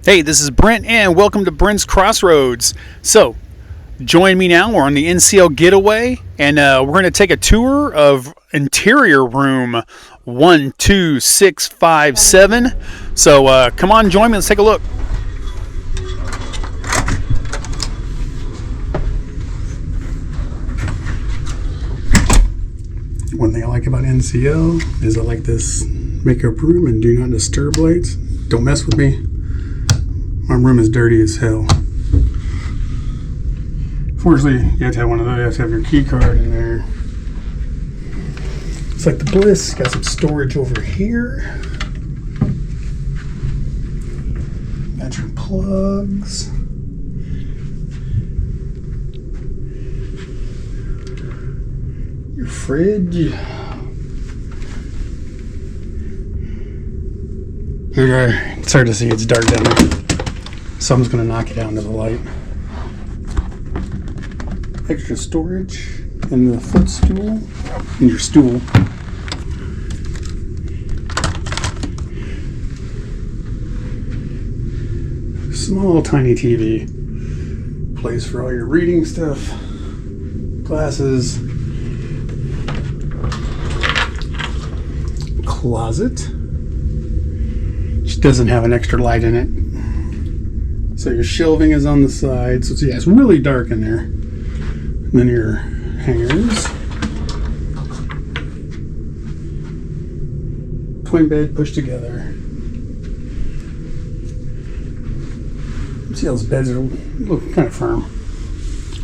Hey, this is Brent and welcome to Brent's Crossroads. So, join me now. We're on the NCL Getaway and we're going to take a tour of interior room 12657. So, come on, join me. Let's take a look. One thing I like about NCL is I like this makeup room and do not disturb lights. Don't mess with me. My room is dirty as hell. Fortunately, you have to have one of those. You have to have your key card in there. It's like the Bliss. Got some storage over here. Got your plugs. Your fridge. Okay, it's hard to see. It's dark down there. Someone's going to knock it down to the light. Extra storage in the footstool. And your stool. Small, tiny TV. Place for all your reading stuff. Glasses. Closet. Which doesn't have an extra light in it. So your shelving is on the side. So it's really dark in there. And then your hangers. Twin bed pushed together. See how those beds look kind of firm.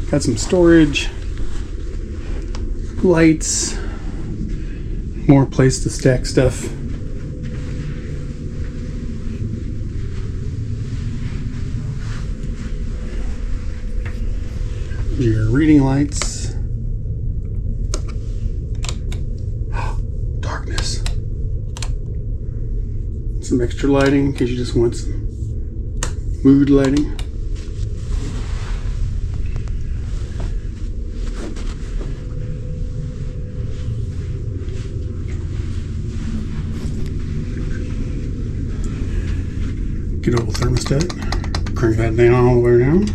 Got some storage. Lights. More place to stack stuff. Your reading lights. Darkness. Some extra lighting in case you just want some mood lighting. Good old thermostat. Crank that thing on all the way around.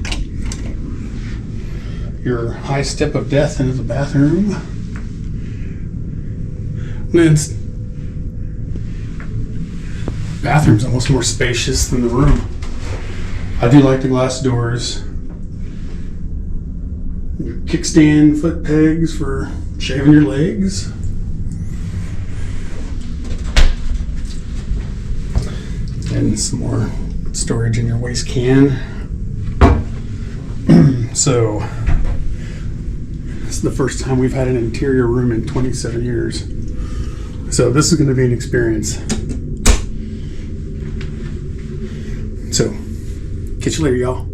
Your high step of death into the bathroom. And bathroom's almost more spacious than the room. I do like the glass doors. Your kickstand foot pegs for shaving your legs. And some more storage in your waste can. So, this is the first time we've had an interior room in 27 years. So this is going to be an experience. So, catch you later, y'all.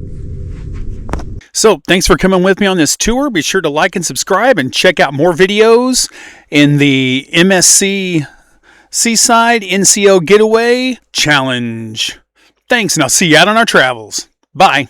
So, thanks for coming with me on this tour. Be sure to like and subscribe and check out more videos in the MSC Seaside NCL Getaway Challenge. Thanks, and I'll see you out on our travels. Bye.